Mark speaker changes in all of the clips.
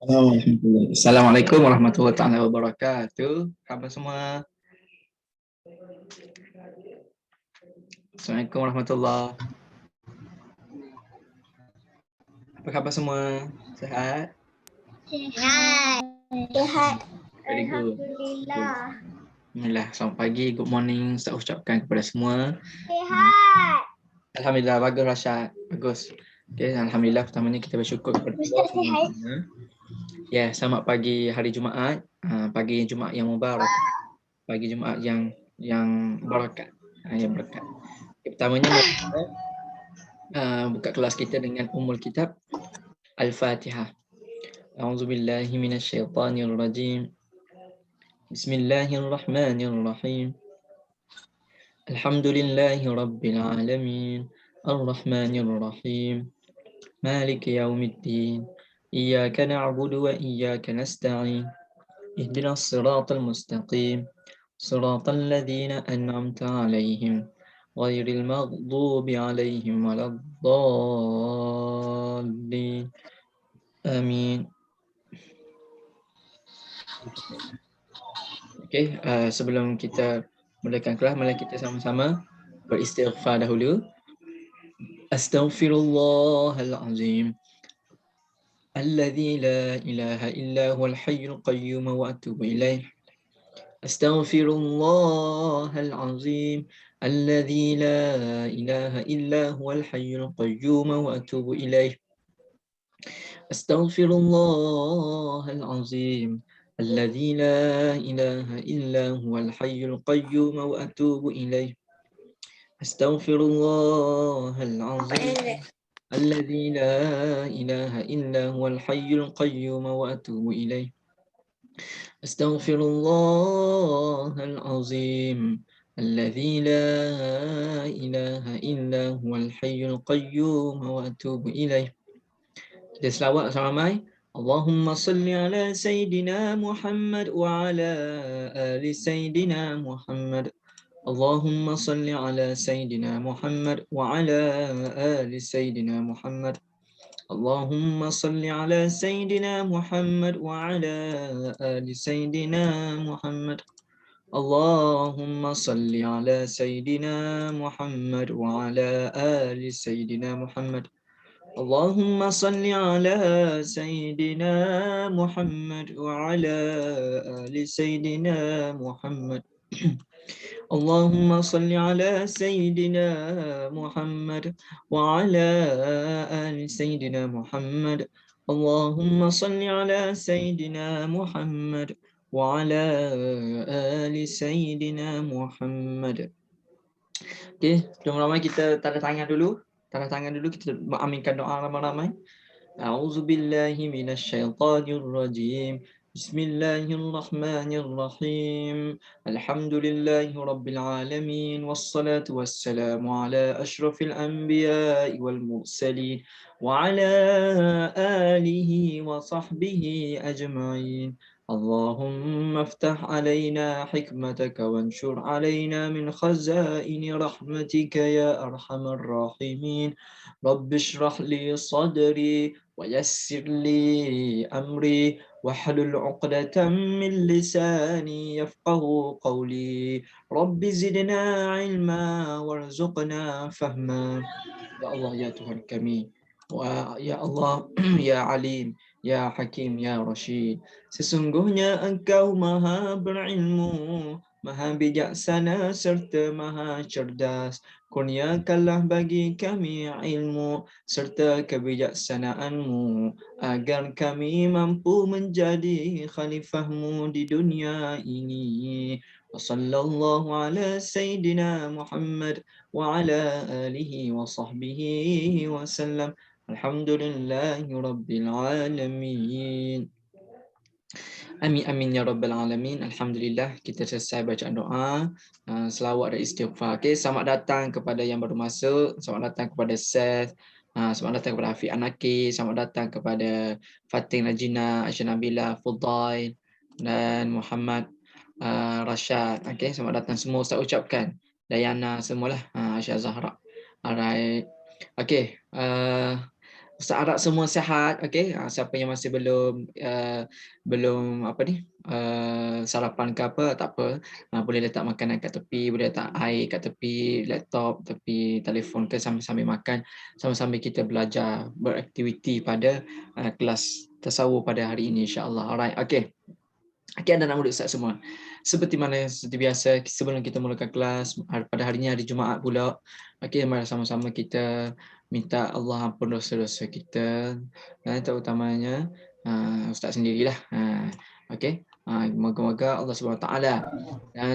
Speaker 1: Assalamualaikum warahmatullahi wabarakatuh. Khabar semua? Assalamualaikum warahmatullahi. Apa khabar semua? Sehat?
Speaker 2: Sehat. Sehat.
Speaker 1: Very good.
Speaker 2: Alhamdulillah.
Speaker 1: Alhamdulillah. Selamat pagi, good morning. Saya ucapkan kepada semua.
Speaker 2: Sehat.
Speaker 1: Alhamdulillah, bagus Rashad. Bagus. Okay, Alhamdulillah, pertamanya kita bersyukur kepada Allah
Speaker 2: Ustaz sihat.
Speaker 1: SWT. Ya, selamat pagi hari Jumaat. Pagi Jumaat yang mubarak. Pagi Jumaat yang barakat. Yang berkat. Pertamanya buka kelas kita dengan Ummul Kitab Al-Fatihah. A'udzubillahi minasyaitonirrajim. Bismillahirrahmanirrahim. Alhamdulillahi rabbil alamin. Ar-Rahmanir-Rahim. Maliki yaumiddin. Iyyaka na'budu wa iyyaka nasta'in. Ihdinas siratal mustaqim. Siratal ladzina an'amta 'alaihim ghairil maghdubi 'alaihim waladdallin. Amin. Okey, sebelum kita mulakan kelas, mari kita sama-sama beristighfar dahulu. Astaghfirullahal azim. Alladzi la ilaha illa huwal hayyul qayyum wa atubu ilaih. Astaghfirullahal azim. Alladzi la ilaha illa huwal hayyul qayyum wa atubu ilaih. Astaghfirullahal azim. الذي لا إله إلا هو الحي القيوم وأتوب إليه أستغفر الله العظيم الذي لا إله إلا هو الحي القيوم وأتوب إليه أستغفر الله العظيم الذي لا إله إلا هو الحي القيوم وأتوب إليه. Kita selawat sama-sama. Allahumma salli ala Sayyidina Muhammad wa ala ali Sayyidina Muhammad. Allahumma salli ala Sayyidina Muhammad wa ala ali Sayyidina Muhammad. Allahumma salli ala Sayyidina Muhammad wa ala ali Sayyidina Muhammad. Allahumma salli ala Sayyidina Muhammad wa ala ali Sayyidina Muhammad. Allahumma salli ala Sayyidina Muhammad wa ala ali Sayyidina Muhammad. Allahumma salli ala Sayyidina Muhammad wa ala ali Sayyidina Muhammad. Allahumma salli ala Sayyidina Muhammad wa ala ali Sayyidina Muhammad. Okey, jom ramai kita tanda tangan dulu. Tanda tangan dulu, kita mengaminkan doa ramai-ramai. A'udzubillahi minasyaitonirrajim. Bismillahirrahmanirrahim. Alhamdulillahi rabbil alamin. Wassalatu wassalamu ala asyrafil anbiya'i wal mursalin. Wa ala alihi wa sahbihi ajma'in. اللهم افتح علينا حكمتك وانشر علينا من خزائن رحمتك يا أرحم الراحمين. رب اشرح لي صدري ويسر لي أمري واحلل عقدة من لساني يفقه قولي. رب زدنا علما وارزقنا فهما. Ya Allah, ya Tuhan kami. Ya Allah, ya Alim, ya Hakim, ya Rashid. Sesungguhnya Engkau Maha berilmu, Maha bijaksana serta Maha cerdas. Kurniakanlah bagi kami ilmu serta kebijaksanaan-Mu agar kami mampu menjadi khalifah-Mu di dunia ini. Wassallallahu ala Sayyidina Muhammad wa ala alihi wa sahbihi wa sallam. Alhamdulillahi rabbil alamin. Amin amin ya rabbal alamin. Alhamdulillah, kita selesai bacaan doa, selawat dan istighfar. Okey, selamat datang kepada yang baru masuk, selamat datang kepada Seth, selamat datang kepada Afiq Anaki, selamat datang kepada Fatin Najina, Aisyah Nabila, Fudail dan Muhammad Rashad. Okey, selamat datang semua Ustaz ucapkan. Dayana semualah, Aisyah Zahra. Alright. Okey, Ustaz harap semua sihat. Okey, siapa yang masih belum apa ni sarapan ke apa, tak apa. Boleh letak makanan kat tepi, boleh letak air kat tepi, laptop tepi, telefon ke, sambil-sambil makan, sama-sambil kita belajar beraktiviti pada kelas tasawuf pada hari ini, insya-Allah. Alright, okey. Okey, anak-anak murid Ustaz semua. Seperti biasa, sebelum kita mulakan kelas, pada hari ini hari Jumaat pula. Okey, mari sama-sama kita minta Allah ampun dosa-dosa kita. Dan terutamanya Ustaz sendirilah. Okey. Moga-moga Allah Subhanahu Wa Taala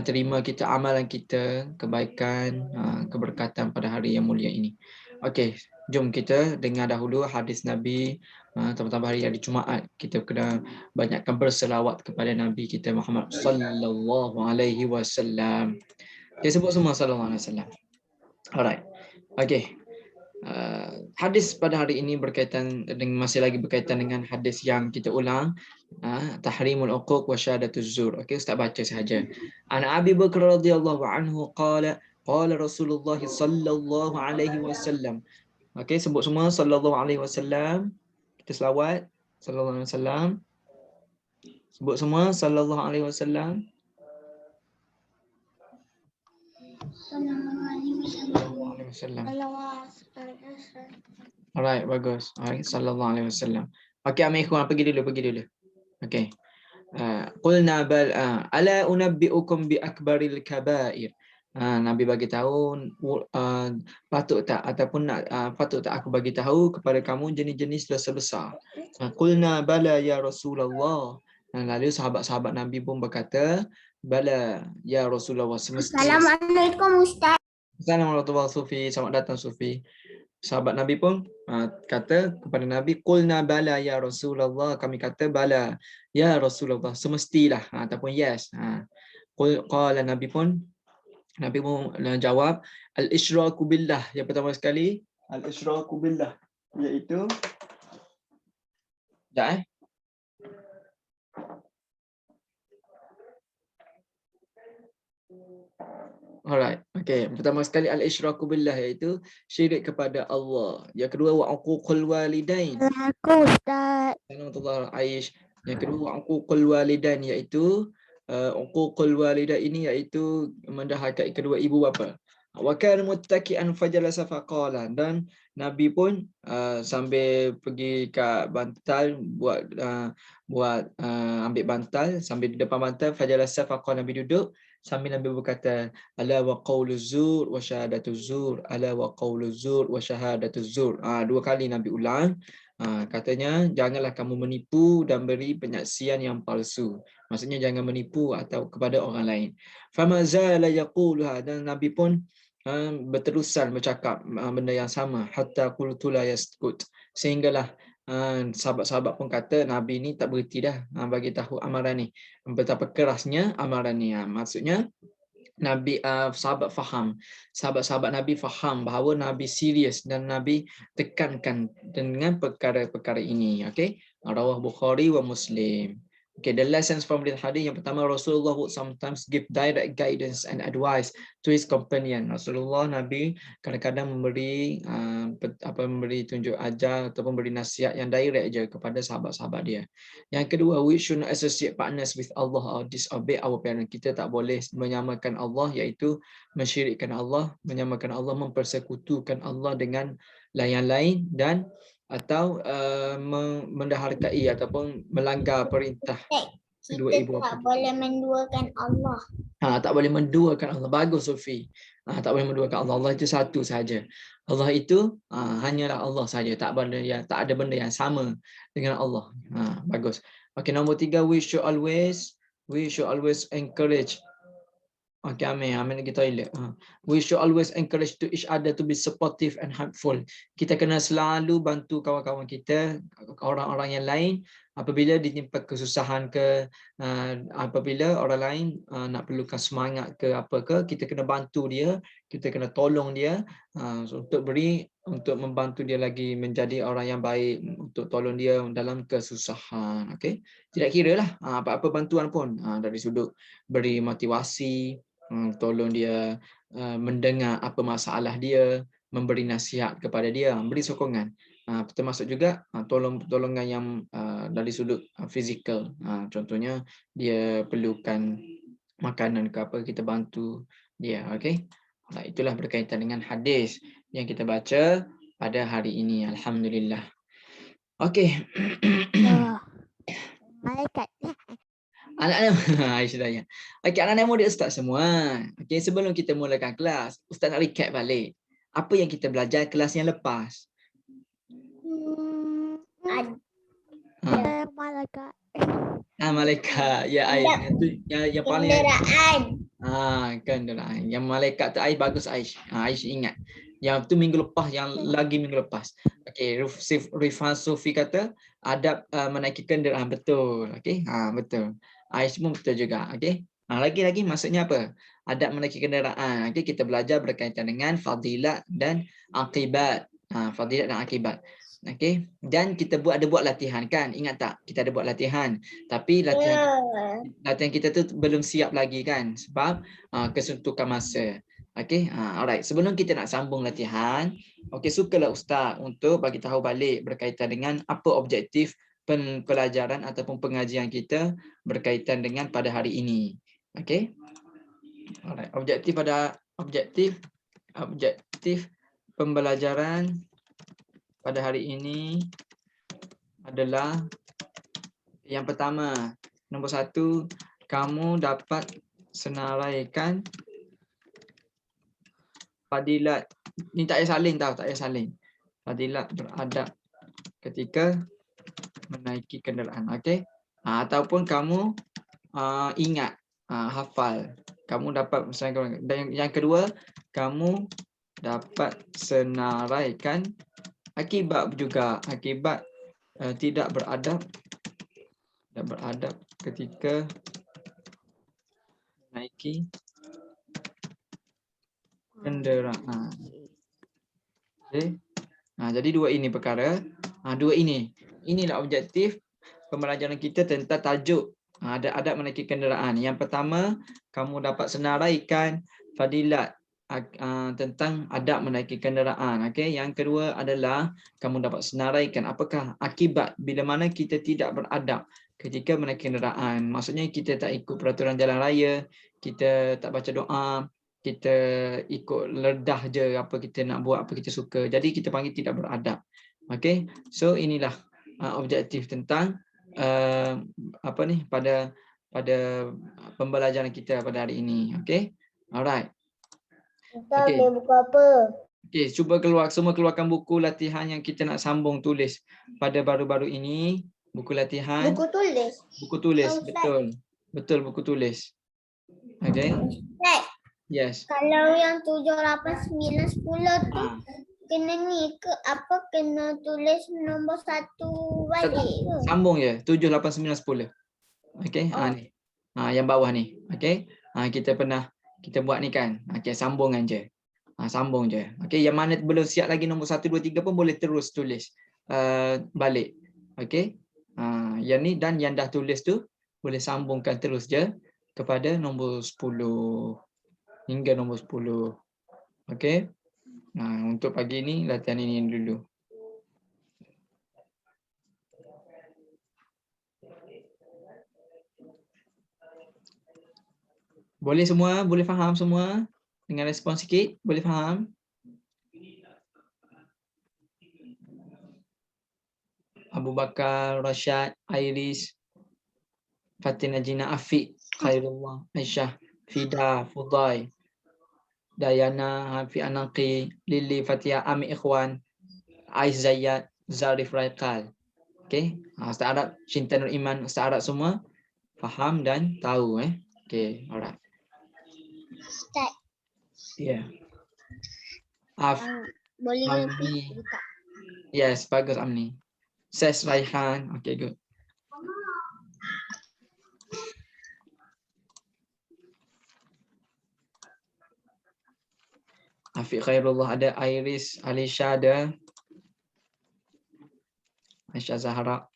Speaker 1: terima kita amalan kita, kebaikan, keberkatan pada hari yang mulia ini. Okey, jom kita dengar dahulu hadis Nabi, terutama hari Jumaat. Kita kena banyakkan berselawat kepada Nabi kita Muhammad sallallahu alaihi wasallam. Kita sebut semua sallallahu alaihi wasallam. Alright. Okey. Hadis pada hari ini masih lagi berkaitan dengan hadis yang kita ulang, tahrimul uquq wa syahadatuz zur. Okey, Ustaz baca sahaja. An Abi Bakar radhiyallahu anhu qala qala Rasulullah sallallahu alaihi wasallam. Okey, sebut semua sallallahu alaihi wasallam. Kita selawat sallallahu alaihi wasallam. Sebut semua sallallahu alaihi wasallam. Sallallahu alaihi wasallam. Alright, bagus. Alright, sallallahu alaihi wasallam. Okey, ambil ikhwan pergi dulu. Okey. Qulna bal ala unabbiukum bi akbaril kabair. Nabi bagi tahu, patut tak aku bagi tahu kepada kamu jenis-jenis dosa besar. Qulna bala ya Rasulullah. Lalu sahabat-sahabat Nabi pun berkata, bala ya Rasulullah, semestinya.
Speaker 2: Assalamualaikum Ustaz.
Speaker 1: Assalamualaikum warahmatullahi wabarakatuh. Selamat datang Sufi. Sahabat Nabi pun kata kepada Nabi, qulna bala ya Rasulullah, kami kata bala ya Rasulullah, semestilah, ataupun yes. Qala Nabi pun jawab, al-isyraku billah. Yang pertama sekali, al-isyraku billah, iaitu Alright, okay. Pertama sekali al-isyraku billah, iaitu syirik kepada Allah. Yang kedua wa uququl walidain.
Speaker 2: Aku Ustaz.
Speaker 1: Aish. Yang kedua wa uququl walidain, iaitu uququl walidain ini iaitu mendahului kedua ibu bapa. Wa kana muttaki'an fajalasa faqala, dan Nabi pun sambil pergi ke bantal buat ambil bantal, sambil di depan bantal fajalasa faqala, Nabi duduk sambil Nabi berkata, ala wa qauluz zur wa syahadatuz zur, ala wa qauluz zur wa syahadatuz zur. Dua kali Nabi ulang. Katanya, janganlah kamu menipu dan beri penyaksian yang palsu. Maksudnya jangan menipu atau kepada orang lain. Fama zala yaquluha, dan Nabi pun berterusan bercakap benda yang sama, hatta qultu la yaskut, sehinggalah sahabat-sahabat pun kata Nabi ni tak berhenti dah bagi tahu amaran ni, betapa kerasnya amaran ni. Maksudnya Nabi sahabat-sahabat Nabi faham bahawa Nabi serius dan Nabi tekankan dengan perkara-perkara ini. Okey, rawah Bukhari wa Muslim. Okay, the lessons from this hadith. Yang pertama, Rasulullah would sometimes give direct guidance and advice to his companion. Rasulullah Nabi kadang-kadang memberi tunjuk ajar ataupun memberi nasihat yang direct je kepada sahabat-sahabat dia. Yang kedua, we should not associate partners with Allah or disobey our parents. Kita tak boleh menyamakan Allah, iaitu mensyirikkan Allah, menyamakan Allah, mempersekutukan Allah dengan yang lain, dan atau mendaharkai ataupun melanggar perintah kedua ibu bapa.
Speaker 2: Tak boleh menduakan Allah.
Speaker 1: Tak boleh menduakan Allah. Bagus Sufi. Tak boleh menduakan Allah. Allah itu satu saja. Allah itu hanyalah Allah saja. Tak ada benda yang sama dengan Allah. Bagus. Okey, nombor 3, we should always encourage. Okay, amin kita toilet. We should always encourage to each other to be supportive and helpful. Kita kena selalu bantu kawan-kawan kita, orang-orang yang lain, apabila ditimpa kesusahan ke, apabila orang lain nak perlukan semangat ke apa ke, kita kena bantu dia, kita kena tolong dia untuk membantu dia lagi menjadi orang yang baik, untuk tolong dia dalam kesusahan. Okey, tidak kira lah apa-apa bantuan pun, dari sudut beri motivasi, tolong dia mendengar apa masalah dia, memberi nasihat kepada dia, beri sokongan. termasuk juga tolong-tolongan yang dari sudut fizikal. Contohnya dia perlukan makanan ke apa, kita bantu dia. Okey. Itulah berkaitan dengan hadis yang kita baca pada hari ini. Alhamdulillah. Okey.
Speaker 2: Oh, malaikat.
Speaker 1: Anak-anak Aisyah tanya. Okey, anak-anak murid ustaz semua. Okey, sebelum kita mulakan kelas, ustaz nak recap balik. Apa yang kita belajar kelas yang lepas?
Speaker 2: Ada malaikat.
Speaker 1: Malaikat. Ya, Ais. Yang paling
Speaker 2: Kenderaan.
Speaker 1: kenderaan. Yang malaikat tu Ais bagus Ais. Ais ingat. Yang tu minggu lepas, yang lagi minggu lepas. Okey, Rifan Sufi kata adab menaiki kenderaan, betul. Okey, betul. Ais pun betul juga. Okey. Lagi-lagi maksudnya apa? Adab menaiki kenderaan. Okey, kita belajar berkaitan dengan fadilat dan akibat. Fadilat dan akibat. Okey. Dan kita ada buat latihan kan? Ingat tak? Kita ada buat latihan. Tapi latihan kita tu belum siap lagi kan? Sebab kesuntukan masa. Okey. Alright. Sebelum kita nak sambung latihan, okey, sukalah ustaz untuk bagi tahu balik berkaitan dengan apa objektif pelajaran ataupun pengajian kita berkaitan dengan pada hari ini. Okey. Alright. Objektif pembelajaran pada hari ini adalah yang pertama, nombor 1, kamu dapat senaraikan fadilat. Ni tak payah salin tau, tak payah salin. Fadilat beradab ketika menaiki kenderaan. Okey. Ataupun kamu ingat, hafal. Kamu dapat senaraikan. Dan yang kedua, kamu dapat senaraikan akibat juga. Akibat tidak beradab ketika menaiki kenderaan. Okay. Jadi dua ini perkara. Inilah objektif pembelajaran kita tentang tajuk adab menaiki kenderaan. Yang pertama, kamu dapat senaraikan fadilat tentang adab menaiki kenderaan. Okay. Yang kedua adalah kamu dapat senaraikan apakah akibat bila mana kita tidak beradab ketika menaiki kenderaan. Maksudnya kita tak ikut peraturan jalan raya, kita tak baca doa, kita ikut ledah je apa kita nak buat, apa kita suka. Jadi kita panggil tidak beradab. Okey. So inilah objektif tentang pada pembelajaran kita pada hari ini. Okey. Alright.
Speaker 2: Kita ambil buku apa?
Speaker 1: Okey, cuba semua keluarkan buku latihan yang kita nak sambung tulis pada baru-baru ini. Buku latihan.
Speaker 2: Buku tulis.
Speaker 1: Buku tulis,
Speaker 2: Oh,
Speaker 1: betul. Betul, buku tulis. Okey. Yes.
Speaker 2: Kalau yang 7, 8, 9, 10 tu kena ni ke apa, kena tulis nombor 1 balik ke?
Speaker 1: Sambung je. 7, 8, 9, 10. Okey. Ni. Yang bawah ni. Okey. Kita buat ni kan. Okey, sambungan je. Sambung je. Okey, yang mana belum siap lagi nombor 1, 2, 3 pun boleh terus tulis balik. Okey. Yang ni dan yang dah tulis tu boleh sambungkan terus je kepada nombor 10 hingga nombor 10. Okey. Untuk pagi ni latihan ini dulu. Boleh semua? Boleh faham semua? Dengan respon sikit, boleh faham? Abu Bakar, Rashad, Iris, Fatina Jina, Afiq, Khairullah, Aisyah, Fida, Fudai, Dayana, Hafi Anaqi, Lili, Fatia, Ami Ikhwan, Ais Zayyad, Zarif Raikal. Okey. Ustaz Arab, Cinta Nur Iman, Ustaz Arab semua faham dan tahu. Okey, alright.
Speaker 2: Ustaz.
Speaker 1: Ya.
Speaker 2: Boleh
Speaker 1: Amni. Yes, bagus Amni. Ses Raihan. Okay, good. Afiq Khairullah ada, Iris, Alisha ada, Aisyah Zahra.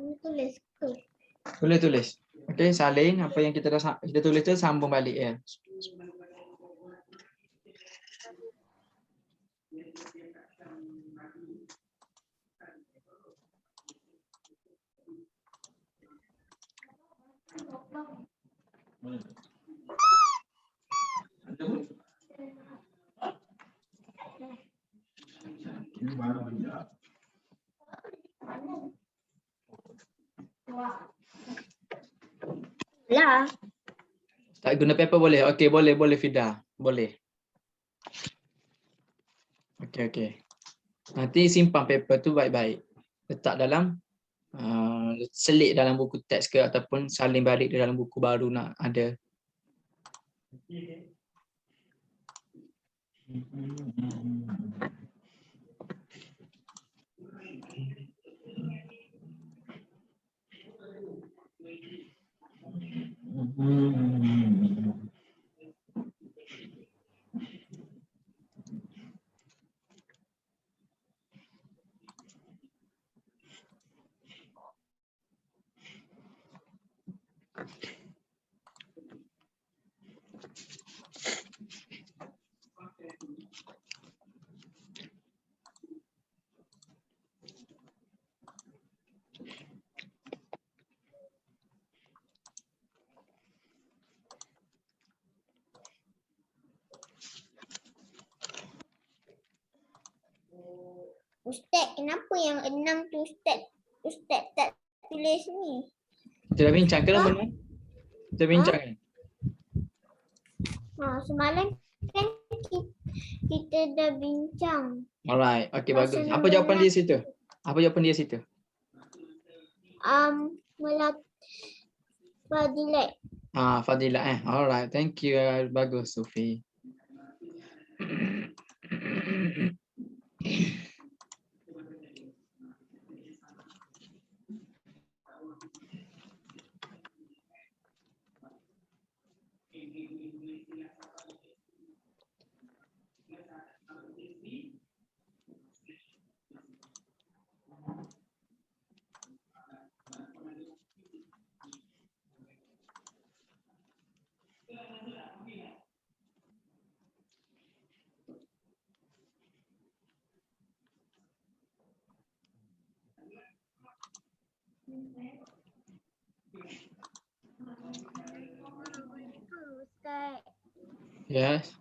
Speaker 2: Kami tulis ke?
Speaker 1: Tulis. Okey, salin apa yang kita tulis tu sambung balik ya.
Speaker 2: Lah.
Speaker 1: Tak guna paper boleh? Okey, boleh Fida. Boleh. Okey. Nanti simpan paper tu baik-baik. Letak dalam selit dalam buku teks ke ataupun salin balik di dalam buku baru nak ada.
Speaker 2: Ustaz, kenapa yang 6 tu Ustaz tak tulis ni?
Speaker 1: Kita dah bincang ke belum? Kita bincang kan?
Speaker 2: Semalam kan kita dah bincang.
Speaker 1: Alright, okey bagus.
Speaker 2: Pasal
Speaker 1: Apa jawapan
Speaker 2: nak-
Speaker 1: dia situ? Apa jawapan dia situ?
Speaker 2: Fadilat.
Speaker 1: Fadilah Alright, thank you. Bagus Sufi.
Speaker 2: Ustaz.
Speaker 1: Yes.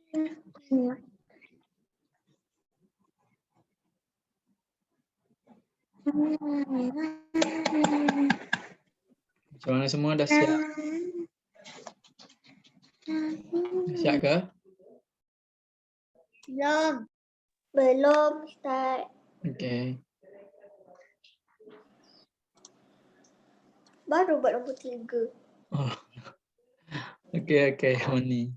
Speaker 1: Macam mana semua dah siap? Dah siap ke?
Speaker 2: Belum, Ustaz.
Speaker 1: Okey.
Speaker 2: Baru buat nombor 3.
Speaker 1: Oh. Okey, Oni.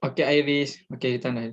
Speaker 1: Okey, Iris. Okey, kita dah.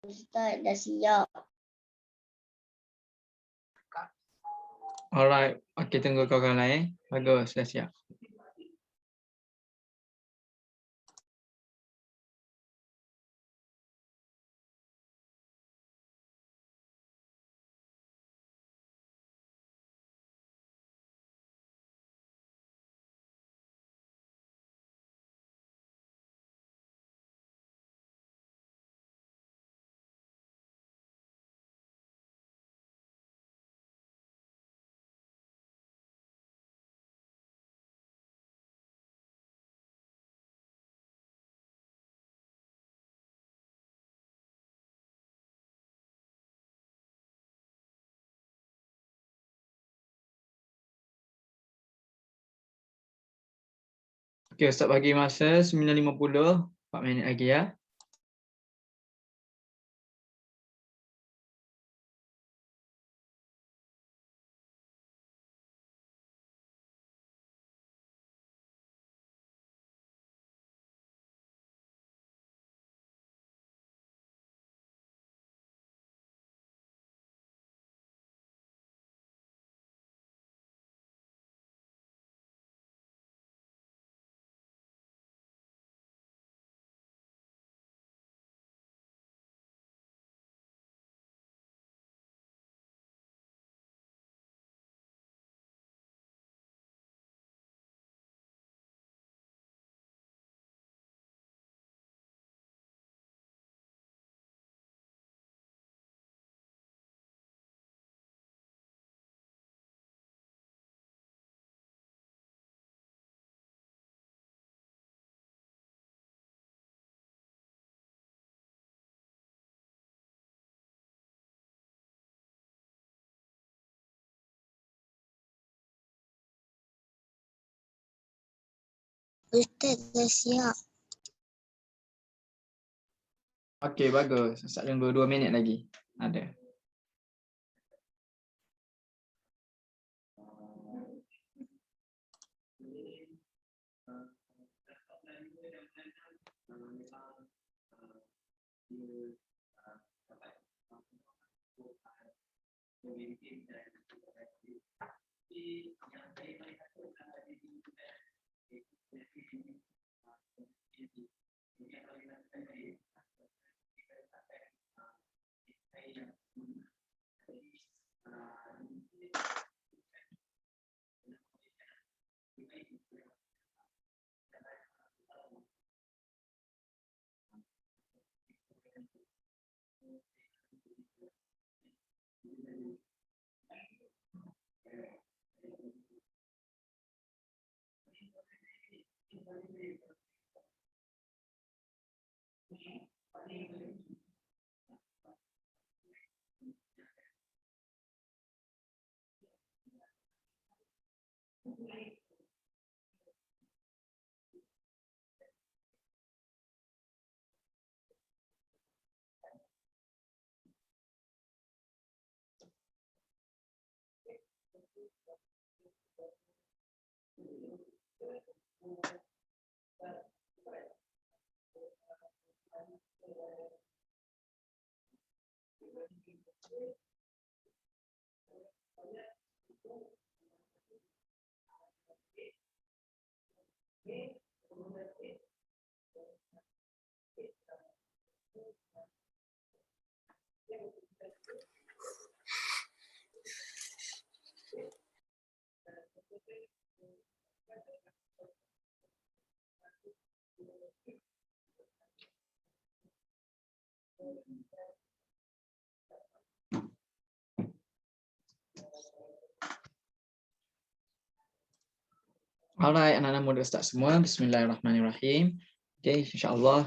Speaker 2: Ustaz dah siap.
Speaker 1: Alright. Okey, tunggu kawan-kawan lain. Bagus, dah siap. Okey, Ustaz bagi masa 9.50, 4 minit lagi ya.
Speaker 2: Ustaz dah siap.
Speaker 1: Okey, bagus. Ustaz tunggu 2 minit lagi. Ada. Alright, anak-anak muda Ustaz semua, bismillahirrahmanirrahim. Okay, insyaAllah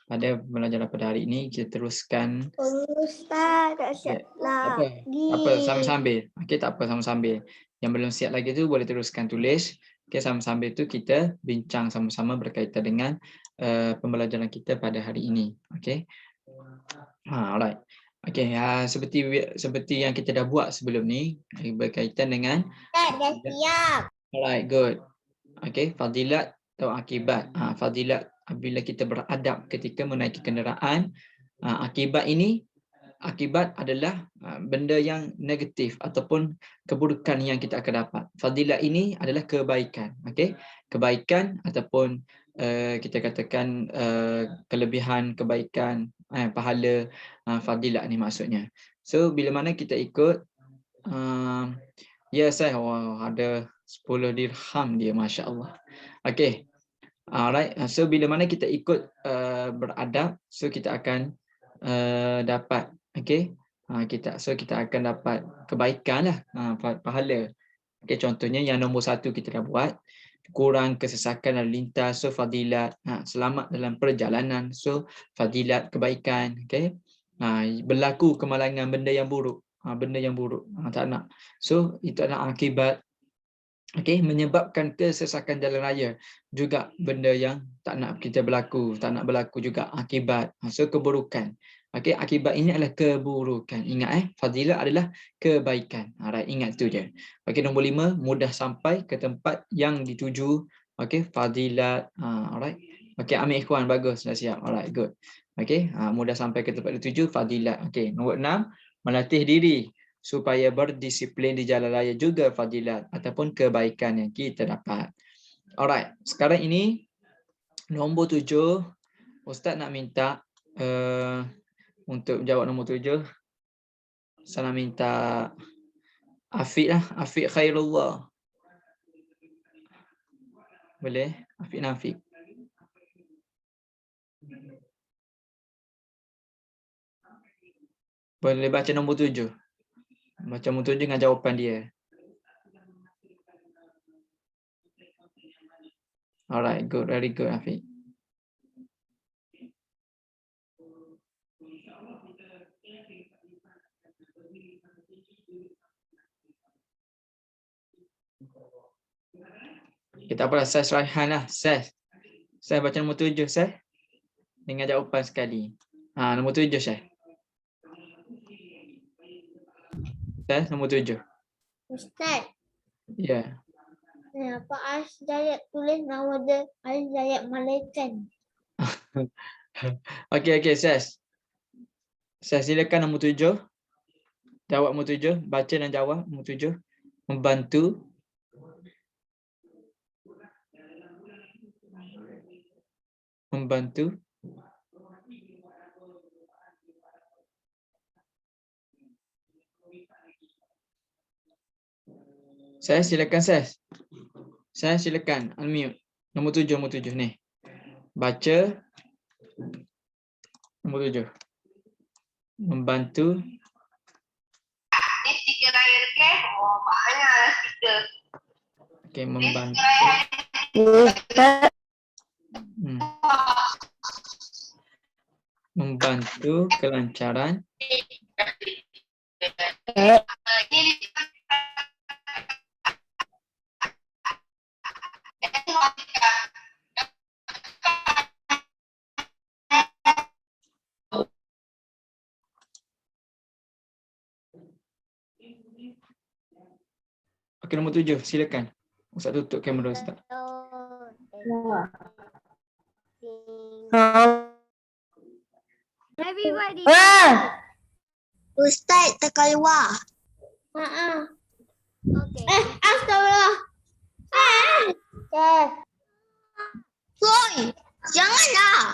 Speaker 1: pada pembelajaran pada hari ini kita teruskan.
Speaker 2: Ustaz, tak siap
Speaker 1: lagi.
Speaker 2: lagi.
Speaker 1: Apa, sambil-sambil. Okay, tak apa, sama-sambil. Yang belum siap lagi tu boleh teruskan tulis. Okay, sama-sambil tu kita bincang sama-sama berkaitan dengan pembelajaran kita pada hari ini. Okay. Alright. Okay, seperti yang kita dah buat sebelum ni berkaitan dengan.
Speaker 2: Dah siap.
Speaker 1: Alright, good. Okay, fadilat atau akibat. Fadilat apabila kita beradab ketika menaiki kenderaan. Akibat adalah benda yang negatif ataupun keburukan yang kita akan dapat. Fadilat ini adalah kebaikan. Okay, kebaikan ataupun kita katakan kelebihan kebaikan, pahala, fadilat ni maksudnya. So bila mana kita ikut ya saya ada 10 dirham dia, Masya Allah. Okay. Alright. So bila mana kita ikut beradab, so kita akan dapat, okay. Kita akan dapat kebaikan lah, pahala. Okay, contohnya yang nombor 1 kita dah buat, kurang kesesakan lalu lintas, so fadilat. Selamat dalam perjalanan, so fadilat kebaikan. Okay. Berlaku kemalangan, benda yang buruk, tak nak. So itu adalah akibat. Okay, menyebabkan kesesakan jalan raya juga benda yang tak nak kita berlaku, tak nak berlaku juga akibat. So keburukan. Okay, akibat ini adalah keburukan. Ingat fadilat adalah kebaikan. Alright, ingat tu je. Okay, nombor 5, mudah sampai ke tempat yang dituju. Okay, fadilat. Alright. Okay, Amir Ikhwan, bagus, dah siap. Alright, good. Okay, mudah sampai ke tempat dituju, fadilat. Okay, nombor 6, melatih diri supaya berdisiplin di jalan raya juga fadilat ataupun kebaikan yang kita dapat. Alright, sekarang ini nombor 7, Ustaz nak minta untuk menjawab nombor 7, saya nak minta Afiq lah, Afiq Khairullah. Boleh? Afiq Nafiq. Boleh baca nombor 7. Baca nombor 7 dengan jawapan dia. Alright, good, very good, Afiq. Kita apa Saiz Raihan lah, Saiz. Saya baca nombor 7, Saiz. Dengan jawapan sekali. Nombor 7, Saiz. Saiz, nombor 7.
Speaker 2: Ustaz.
Speaker 1: Ya.
Speaker 2: Ni apa Asyayat tulis nama dia Asyayat Malaikan.
Speaker 1: Okey, Ses. Ses silakan nombor 7. Jawab nombor 7. Baca dan jawab nombor 7. Membantu. Membantu. Ses silakan Ses. Ses silakan unmute. Nombor 7 ni. Baca nombor 7. Membantu.
Speaker 3: Ni stiker raya ke? Oh, banyak stiker.
Speaker 1: Okey, membantu. Hmm. Membantu kelancaran Okey, nombor 7, silakan. Ustaz tutup kamera Ustaz.
Speaker 2: Everybody.
Speaker 3: Ustaz terkeluar.
Speaker 2: Okay. Astagfirullah.
Speaker 3: Soy, janganlah.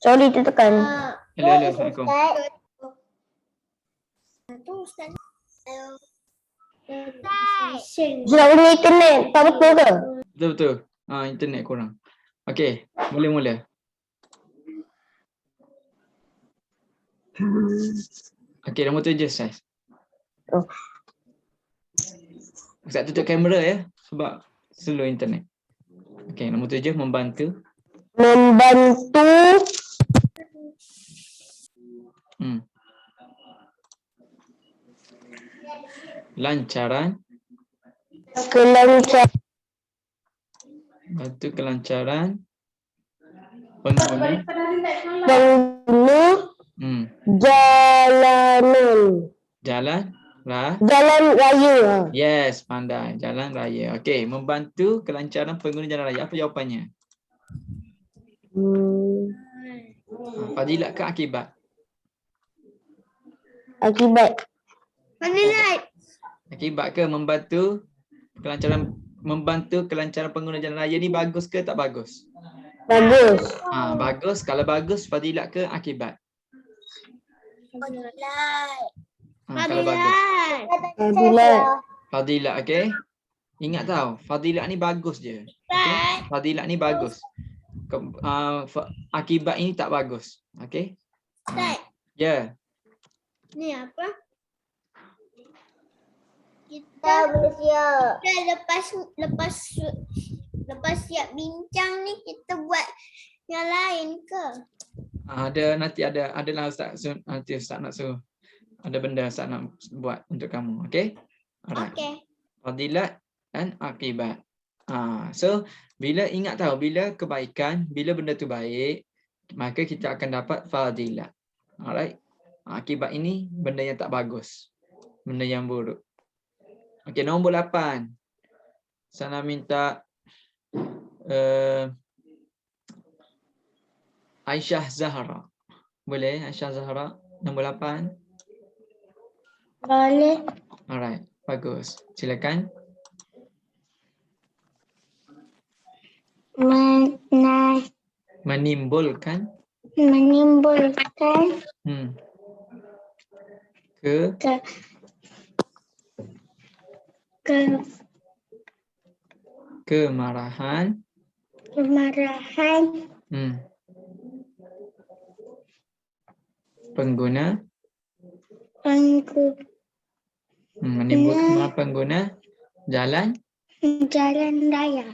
Speaker 4: Sorry tu tekan.
Speaker 1: Hello, Assalamualaikum.
Speaker 2: Ustaz.
Speaker 4: Nak guna internet, tak betul ke?
Speaker 1: Betul. Internet kurang. Okey, boleh mula. Okey, nombor 7 Ustaz.
Speaker 4: Oh.
Speaker 1: Ustaz tutup kamera ya sebab slow internet. Okey, nombor 7 membantu.
Speaker 4: Membantu
Speaker 1: Lancaran.
Speaker 4: kelancaran
Speaker 1: Bantu kelancaran pengguna.
Speaker 4: pengguna jalanan. Jalan raya.
Speaker 1: Yes, pandai. Jalan raya. Okey, membantu kelancaran pengguna jalan raya. Apa jawapannya? Fadilat ke akibat?
Speaker 4: Akibat.
Speaker 2: Fadilat.
Speaker 1: Akibat ke membantu kelancaran pengguna jalan raya ni bagus ke tak bagus?
Speaker 4: Bagus.
Speaker 1: Bagus. Kalau bagus fadilat ke akibat?
Speaker 2: Fadilat.
Speaker 1: Kalau bagus.
Speaker 4: Fadilat.
Speaker 1: Fadilat, okey. Ingat tau, fadilat ni bagus je. Okay? Fadilat ni bagus. Akibat ini tak bagus. Okey? Ya.
Speaker 2: Ni apa? Kita bersiap. Lepas siap bincang ni kita buat yang lain ke?
Speaker 1: Nanti adalah Ustaz. Nanti Ustaz nak suruh. Ada benda Ustaz nak buat untuk kamu. Okey? Alright.
Speaker 2: Okey.
Speaker 1: Fadilat dan akibat. So bila ingat tahu bila kebaikan, bila benda tu baik, maka kita akan dapat fadilat. Alright. Akibat ini benda yang tak bagus. Benda yang buruk. Okey, nombor 8. Saya minta Aisyah Zahra. Boleh Aisyah Zahra? Nombor 8.
Speaker 4: Boleh.
Speaker 1: Alright, bagus. Silakan. Menimbulkan kemarahan pengguna. Menimbulkan pengguna jalan
Speaker 4: raya.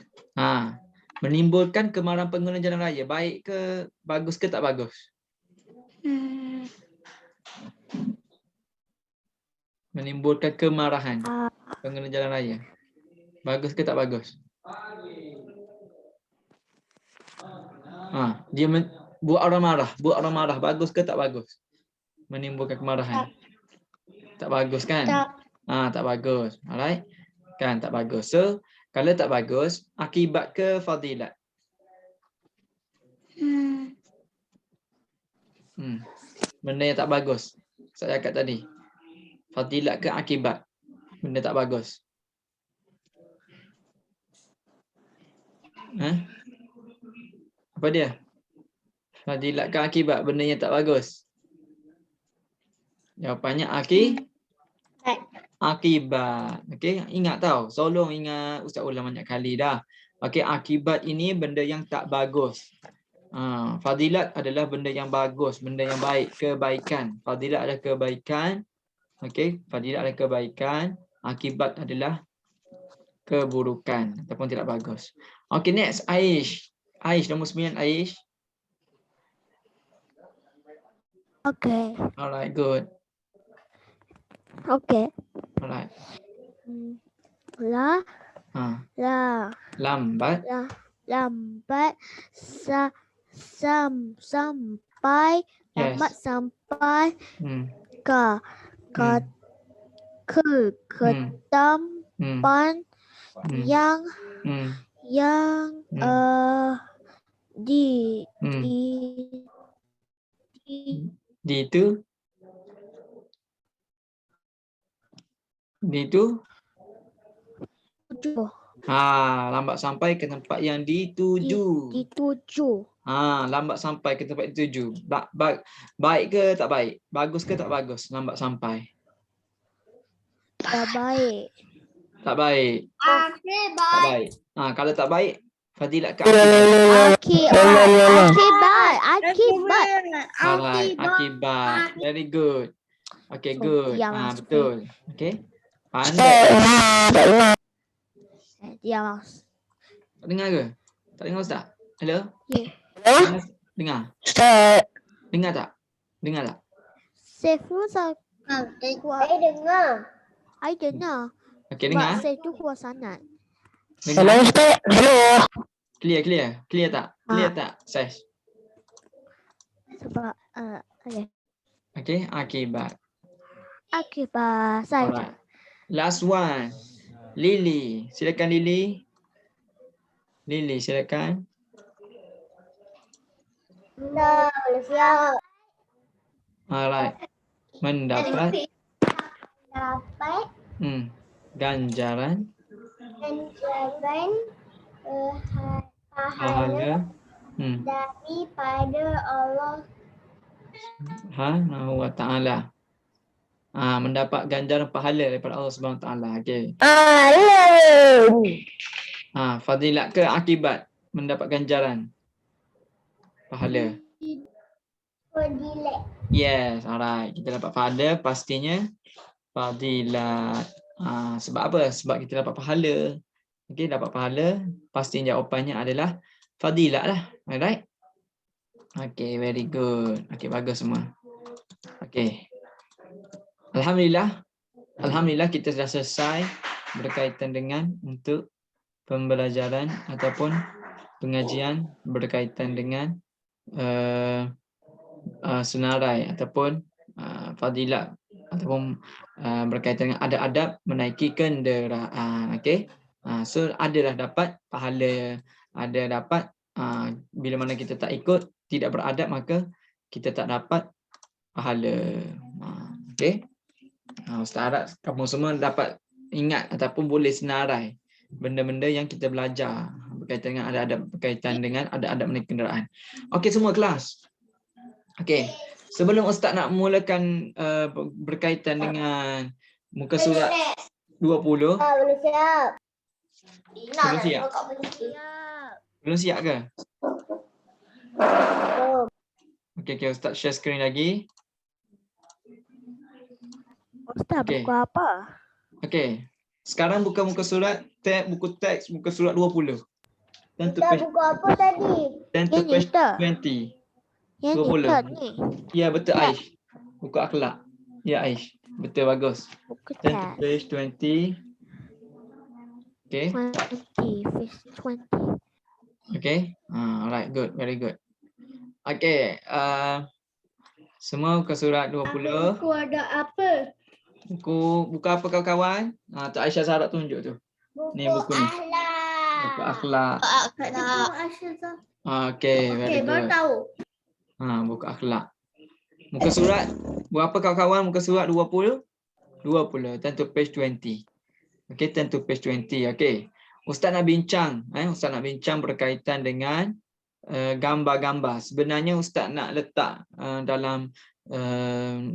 Speaker 1: Menimbulkan kemarahan pengguna jalan raya. Baik ke bagus ke tak bagus? Menimbulkan kemarahan pengguna jalan raya. Bagus ke tak bagus? Dia buat orang marah. Bagus ke tak bagus? Menimbulkan kemarahan. Tak bagus kan? Tak bagus. Alright. Kan tak bagus. So, kalau tak bagus, akibat ke fadilat? Benda yang tak bagus. Saya cakap tadi. Fadilat ke akibat? Benda tak bagus. Apa dia? Fadilat ke akibat? Benda yang tak bagus. Jawapannya akibat. Okey, ingat tau. Tolong ingat, Ustaz ulang banyak kali dah. Okey, akibat ini benda yang tak bagus. Fadilat adalah benda yang bagus, benda yang baik, kebaikan. Fadilat adalah kebaikan. Okey, fadilat adalah kebaikan, akibat adalah keburukan ataupun tidak bagus. Okey, next Aish. Aish nombor 9 Aish.
Speaker 4: Okay.
Speaker 1: Alright, good.
Speaker 4: Okay.
Speaker 1: Alright. Lambat.
Speaker 4: Lambat sampai lambat
Speaker 1: Yes.
Speaker 4: sampai ke tempat yang di
Speaker 1: itu lambat sampai ke tempat yang dituju. Lambat sampai ke tempat dituju. Baik ke tak baik? Bagus ke tak bagus? Lambat sampai.
Speaker 4: tak baik.
Speaker 1: Tak baik.
Speaker 2: Akibat.
Speaker 1: Tak baik. Kalau tak baik, fadilat ke
Speaker 4: Akibat.
Speaker 1: Alright, akibat. Very good. Okay, good. Betul. Okay. Pandai. Tak dengar ke? Tak dengar Ustaz? Hello? Dengar? Dengar tak? Dengar tak?
Speaker 4: Saya dengar.
Speaker 1: Okay, dengar?
Speaker 4: Saya tu kuat sangat.
Speaker 1: Dengar? Clear tak? Clear tak? Ses.
Speaker 4: Sebab
Speaker 1: Okay, akibat.
Speaker 4: Akibat saja.
Speaker 1: Alright. Last one. Lily. Silakan Lily. Lily, silakan.
Speaker 2: Siap.
Speaker 1: Alright. Mendapat
Speaker 2: Dapat
Speaker 1: ganjaran
Speaker 2: pahala
Speaker 1: pahala
Speaker 2: daripada Allah
Speaker 1: Subhanahu wa ta'ala. Mendapat ganjaran pahala daripada Allah Subhanahu wa ta'ala. Okey. Fadilat ke akibat mendapat ganjaran pahala?
Speaker 2: Fadilat.
Speaker 1: Yes, alright. Kita dapat pahala, pastinya fadilat. Sebab apa? Sebab kita dapat pahala. Okey, dapat pahala, pastinya jawapannya adalah fadilat lah. Alright. Okey, very good. Okey, bagus semua. Okey. Alhamdulillah kita sudah selesai berkaitan dengan untuk pembelajaran ataupun pengajian berkaitan dengan senarai ataupun fadilat ataupun berkaitan dengan adab-adab menaiki kenderaan. Okey. So adalah dapat pahala, ada dapat bila mana kita tak ikut, tidak beradab, maka kita tak dapat pahala. Okey. Ustaz harap kamu semua dapat ingat ataupun boleh senarai benda-benda yang kita belajar berkaitan dengan adab-adab, berkaitan dengan adab-adab menaiki kenderaan. Okey semua kelas. Okey. Sebelum Ustaz nak mulakan berkaitan dengan muka surat 20.
Speaker 2: Belum siap.
Speaker 1: Belum siap? Belum siap ke? Okey, Ustaz share screen lagi.
Speaker 4: Ustaz,
Speaker 1: Okey.
Speaker 4: buku apa?
Speaker 1: Okey. Sekarang buka muka surat, tab buku teks muka surat 20. Dan tu
Speaker 2: Kita
Speaker 1: page,
Speaker 2: buku apa tadi?
Speaker 1: dan tu
Speaker 4: Yang ni,
Speaker 1: page
Speaker 4: Ustaz.
Speaker 1: 20.
Speaker 4: Yang
Speaker 1: 20.
Speaker 4: Ustaz ni.
Speaker 1: Ya, betul Aish. Buku akhlak. Ya Aish. Betul, bagus.
Speaker 4: Buku
Speaker 1: Dan tu
Speaker 4: teks.
Speaker 1: page 20. Okey.
Speaker 4: 20.
Speaker 1: Okey. Alright, good. Very good. Okey, semua muka surat 20.
Speaker 2: Buku ada apa?
Speaker 1: Buku apa kawan-kawan? Tu Aisyah Zahra tunjuk tu. Ni buku ni. Buku akhlak. Okey, very
Speaker 2: baru
Speaker 1: good.
Speaker 2: tahu.
Speaker 1: Buku akhlak. Muka surat berapa kawan-kawan? Muka surat 20. 20. Turn to page 20. Okey, turn to page 20. Okey. Ustaz nak bincang, Ustaz nak bincang berkaitan dengan gambar-gambar. Sebenarnya Ustaz nak letak dalam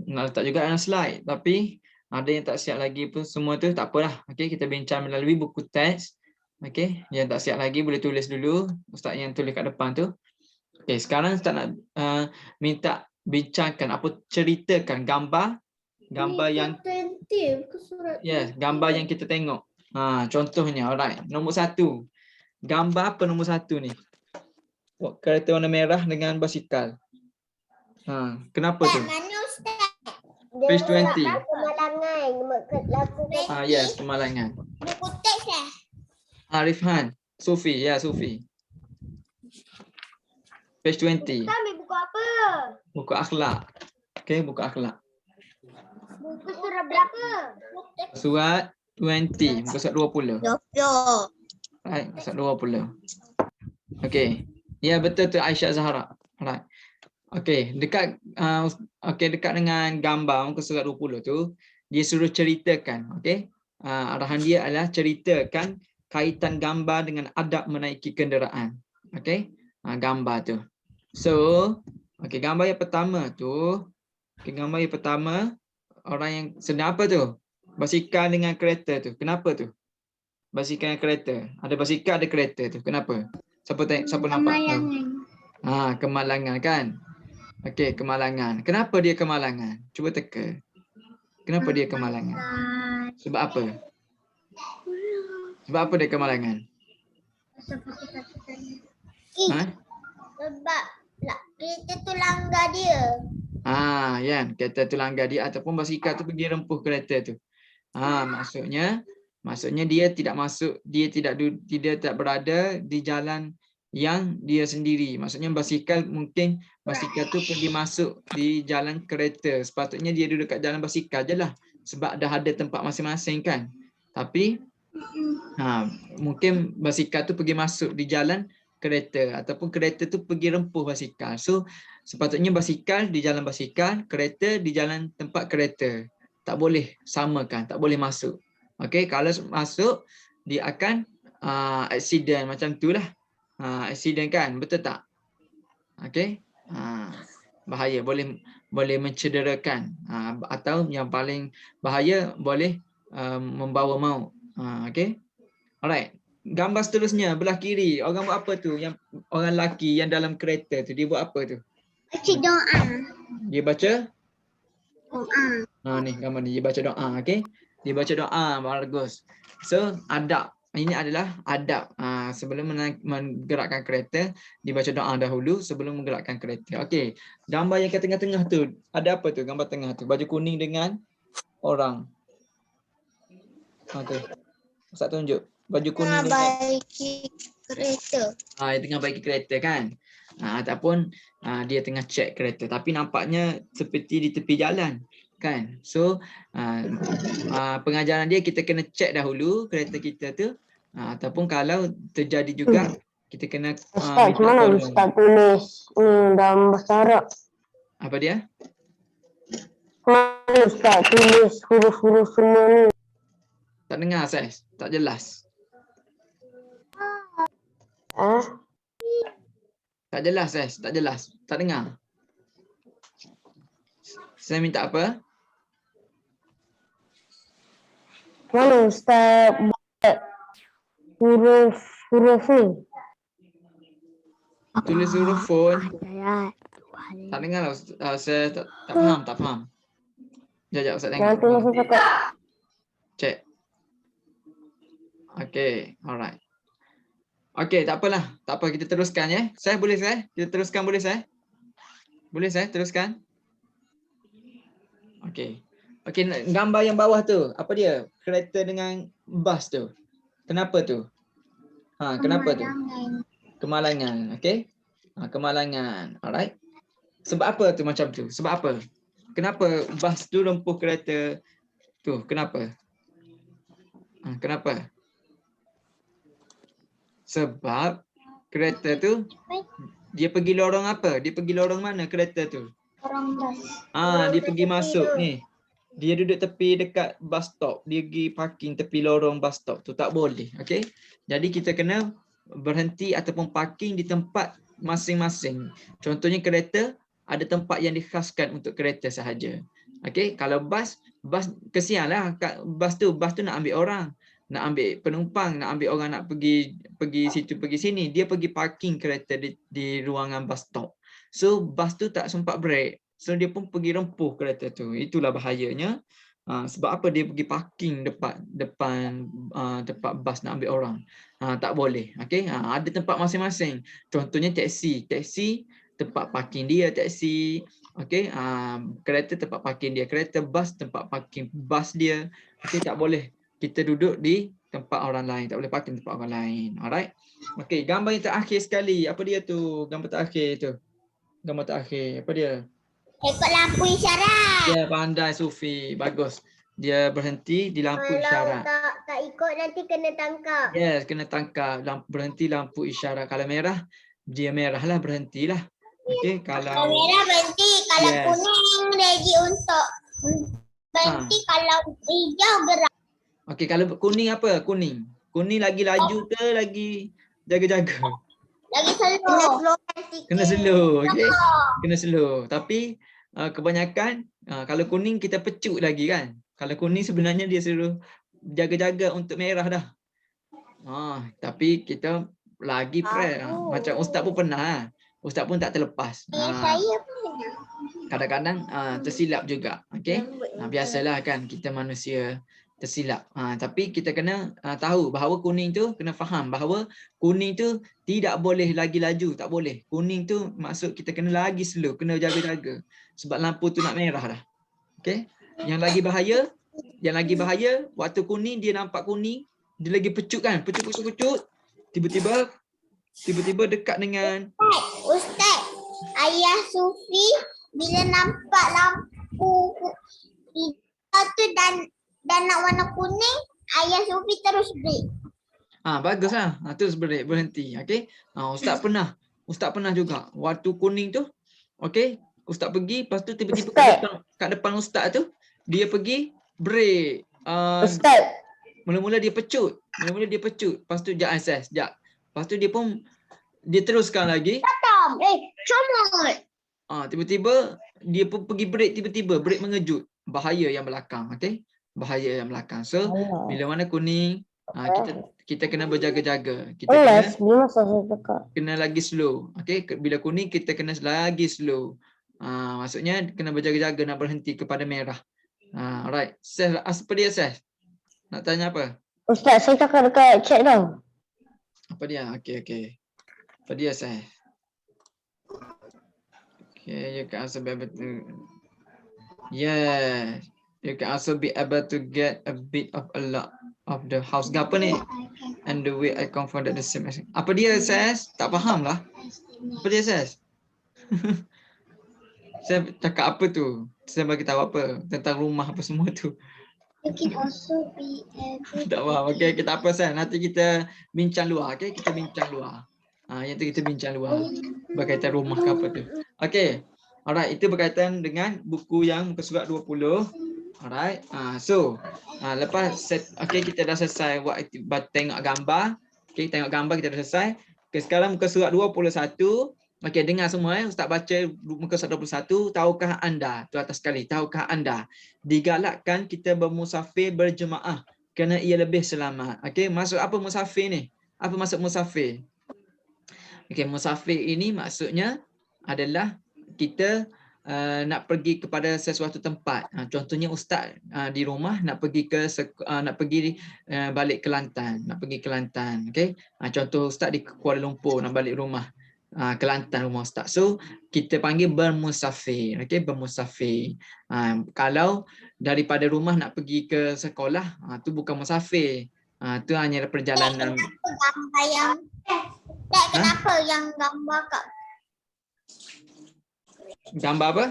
Speaker 1: nak letak juga dalam slide, tapi ada yang tak siap lagi pun semua tu tak apalah. Okey, kita bincang melalui buku teks. Okey, yang tak siap lagi boleh tulis dulu. Ustaz yang tulis kat depan tu. Okey, sekarang Ustaz nak minta bincangkan ceritakan gambar yang gambar yang kita tengok. Contohnya, alright. Nombor 1. Gambar apa nombor 1 ni? Kereta warna merah dengan basikal. Kenapa tu?
Speaker 2: Mana Ustaz?
Speaker 1: Page 20.
Speaker 2: Kemalangan.
Speaker 1: Yes, kemalangan.
Speaker 2: Buku teks lah.
Speaker 1: Arifhan, Sufi, Sufi. Page 20.
Speaker 2: Ambil buku apa?
Speaker 1: Buku akhlak. Okey, buku akhlak.
Speaker 2: Buku surat berapa?
Speaker 1: Surat 20, muka surat 20. Right, surat 20. Okey. Ya, betul tu Aisyah Zahra. Right. Okey, dekat dekat dengan gambar muka surat 20 tu, dia suruh ceritakan, okey. Arahan dia adalah ceritakan kaitan gambar dengan adab menaiki kenderaan. Okey. Gambar tu. So, okey, gambar yang pertama tu, orang yang sedang apa tu? Basikal dengan kereta tu. Kenapa tu? Basikal dengan kereta. Ada basikal, ada kereta tu. Kenapa? Siapa nampak tu? Kemalangan kan? Okey, kemalangan. Kenapa dia kemalangan? Cuba teka. Kenapa dia kemalangan? Sebab apa? Sebab apa dia kemalangan?
Speaker 2: Sebab kereta tu langgar dia.
Speaker 1: Kereta tu langgar dia ataupun basikal tu pergi rempuh kereta tu. Maksudnya dia tidak masuk, dia tidak berada di jalan yang dia sendiri. Maksudnya basikal tu pergi masuk di jalan kereta. Sepatutnya dia duduk kat jalan basikal je lah. Sebab dah ada tempat masing-masing kan. Tapi mungkin basikal tu pergi masuk di jalan kereta ataupun kereta tu pergi rempuh basikal. So sepatutnya basikal di jalan basikal, kereta di jalan tempat kereta. Tak boleh samakan, tak boleh masuk. Okey, kalau masuk dia akan accident macam itulah. Accident kan, betul tak? Okey. Bahaya, boleh mencederakan atau yang paling bahaya boleh membawa maut. Okey. Alright. Gambar seterusnya belah kiri, orang buat apa tu? Yang orang lelaki yang dalam kereta tu, dia buat apa tu?
Speaker 2: Baca doa.
Speaker 1: Dia baca?
Speaker 2: Doa.
Speaker 1: Ni gambar ni, dia baca doa, okey. Dia baca doa, bagus. So, adab. Ini adalah adab. Sebelum menggerakkan kereta, dibaca doa dahulu sebelum menggerakkan kereta. Okey. Gambar yang kat tengah-tengah tu, ada apa tu? Gambar tengah tu, baju kuning dengan orang. Tu. Ustaz tunjuk. Baju kuning dengan
Speaker 2: baiki kereta.
Speaker 1: Dia tengah baiki kereta kan? Ataupun dia tengah cek kereta. Tapi nampaknya seperti di tepi jalan. Kan? So, pengajaran dia kita kena cek dahulu kereta kita tu. Ataupun kalau terjadi juga, kita kena
Speaker 5: Ustaz, mana Ustaz tulis dalam bahasa Arab?
Speaker 1: Apa dia?
Speaker 5: Mana Ustaz tulis huruf-huruf semua ni?
Speaker 1: Tak dengar, Saiz. Tak jelas. Tak jelas, Saiz. Tak jelas. Tak dengar. Saya minta apa?
Speaker 5: Mana Ustaz buat huruf ni?
Speaker 1: Tulis huruf phone.
Speaker 4: Ayat.
Speaker 1: Tak dengar lah. Saya tak faham. Sekejap, Ustaz
Speaker 5: Jangan
Speaker 1: tengok.
Speaker 5: tulis cakap.
Speaker 1: Cek. Okay, alright. Okay, tak apalah. Tak apa, kita teruskan ya. Saya boleh saya? Kita teruskan boleh saya? Boleh saya teruskan? Okay. Okay, gambar yang bawah tu, apa dia? Kereta dengan bas tu. Kenapa tu? Kenapa tu? Kemalangan. Okay. Kemalangan. Alright. Sebab apa tu macam tu? Sebab apa? Kenapa bas tu rempuh kereta? Tu, kenapa? Kenapa? Sebab kereta tu dia pergi lorong apa? Dia pergi lorong mana kereta tu?
Speaker 2: Orang bas.
Speaker 1: Dia pergi masuk ni. Dia duduk tepi dekat bus stop. Dia pergi parking tepi lorong bus stop tu. Tak boleh. Okey. Jadi kita kena berhenti ataupun parking di tempat masing-masing. Contohnya kereta ada tempat yang dikhaskan untuk kereta sahaja. Okey, kalau bas kesianlah bas tu nak ambil orang, nak ambil penumpang, nak ambil orang nak pergi situ pergi sini, dia pergi parking kereta di ruangan bus stop. So bas tu tak sempat break. So dia pun pergi rempuh kereta tu. Itulah bahayanya. Sebab apa dia pergi parking depan tempat bas nak ambil orang. Tak boleh. Okey, ada tempat masing-masing. Contohnya taksi tempat parking dia taksi. Okey, kereta tempat parking dia kereta, bas tempat parking bas dia. Okey, tak boleh kita duduk di tempat orang lain, tak boleh parking tempat orang lain. Alright. Okey, gambar yang terakhir sekali. Apa dia tu? Gambar terakhir tu. Gambar terakhir. Apa dia?
Speaker 2: Ikut lampu isyarat.
Speaker 1: Ya, pandai Sufi. Bagus. Dia berhenti di lampu isyarat.
Speaker 2: Kalau tak ikut nanti kena tangkap.
Speaker 1: Yes, kena tangkap. Berhenti lampu isyarat. Kalau merah, dia merah lah, berhentilah. Okey,
Speaker 2: Kalau merah berhenti, kalau
Speaker 1: Yes.
Speaker 2: kuning ready untuk berhenti, kalau hijau gerak.
Speaker 1: Okey, kalau kuning apa? Kuning lagi laju ke lagi jaga-jaga?
Speaker 2: Lagi slow.
Speaker 1: Kena slow, okey. Kena slow. Tapi kebanyakan kalau kuning kita pecut lagi kan. Kalau kuning sebenarnya dia suruh jaga-jaga untuk merah dah. Tapi kita lagi press. Macam ustaz pun pernah. Ustaz pun tak terlepas.
Speaker 2: Saya pernah.
Speaker 1: Kadang-kadang tersilap juga. Okey. Biasalah kan kita manusia tersilap. Tapi kita kena tahu bahawa kuning tu, kena faham bahawa kuning tu tidak boleh lagi laju, tak boleh. Kuning tu maksud kita kena lagi slow, kena jaga-jaga. Sebab lampu tu nak merah dah. Okey. Yang lagi bahaya waktu kuning dia nampak kuning, dia lagi pecut kan, pecut. Tiba-tiba dekat dengan
Speaker 2: Ustaz, ayah Sufi bila nampak lampu hijau tu dan nak warna kuning, ayah Sufi terus break.
Speaker 1: baguslah. Terus berhenti. Okey. Ustaz pernah juga waktu kuning tu. Okey, ustaz pergi, lepas tu tiba-tiba kat depan ustaz tu dia pergi break.
Speaker 5: Ustaz,
Speaker 1: Mula-mula dia pecut. Lepas tu sekejap. Lepas tu dia teruskan lagi.
Speaker 2: Comot.
Speaker 1: Tiba-tiba dia pun pergi break tiba-tiba, break mengejut. Bahaya yang belakang, okey? Bahaya yang belakang. So, bila warna kuning, kita kena berjaga-jaga. Kita kena lagi slow. Okey, bila kuning kita kena lagi slow. Maksudnya kena berjaga-jaga nak berhenti kepada merah. Alright. Apa dia, Seth? Nak tanya apa?
Speaker 5: Ustaz, saya cakap dekat chat tau.
Speaker 1: Apa dia? Okey. Apa dia, Seth? Okay, you can also be able to. Yes, you can also be able to get a bit of a lot of the house. Apa ni? And the way I confronted the same. Apa dia, Ses? Tak faham lah. Apa dia, Ses? Saya cakap apa tu? Saya bagi tahu apa tentang rumah apa semua tu.
Speaker 2: You can also be able
Speaker 1: Tak faham. Okey, kita apa, Ses? Nanti kita bincang luar. Okey, kita bincang luar. Yang tu kita bincang luar berkaitan rumah ke apa tu. Okey. Alright, itu berkaitan dengan buku yang muka surat 20. Alright. Lepas kita dah selesai buat tengok gambar. Okey, tengok gambar kita dah selesai. Okey, sekarang muka surat 21. Okey, dengar semua Ustaz baca muka surat 21. Tahukah anda, tu atas sekali, tahukah anda digalakkan kita bermusafir berjemaah kerana ia lebih selamat. Okey, maksud apa musafir ni? Apa maksud musafir? Okey, musafir ini maksudnya adalah kita nak pergi kepada sesuatu tempat. Contohnya ustaz di rumah nak pergi balik Kelantan, Okey. Contoh ustaz di Kuala Lumpur nak balik rumah Kelantan rumah ustaz. So kita panggil bermusafir. Okey, bermusafir. Kalau daripada rumah nak pergi ke sekolah, tu bukan musafir. Tu hanya perjalanan.
Speaker 2: gambar yang kenapa yang gambar kat
Speaker 1: Gambar apa?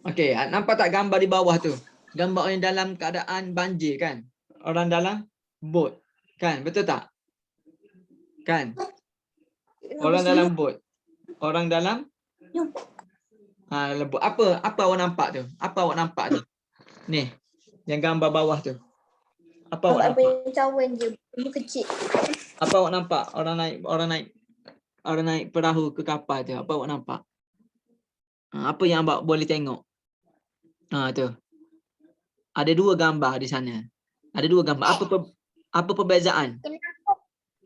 Speaker 1: Okey, nampak tak gambar di bawah tu? Gambar orang dalam keadaan banjir kan? Orang dalam bot. Kan? Betul tak? Kan? Orang dalam bot. Orang dalam bot. Apa awak nampak tu? Apa awak nampak tu? Ni, yang gambar bawah tu. Apa awak nampak?
Speaker 2: cawan je, kecil.
Speaker 1: Apa awak nampak? Orang naik perahu ke kapal tu. Apa awak nampak? Apa yang awak boleh tengok? Tu. Ada dua gambar di sana. Ada dua gambar. Apa perbezaan?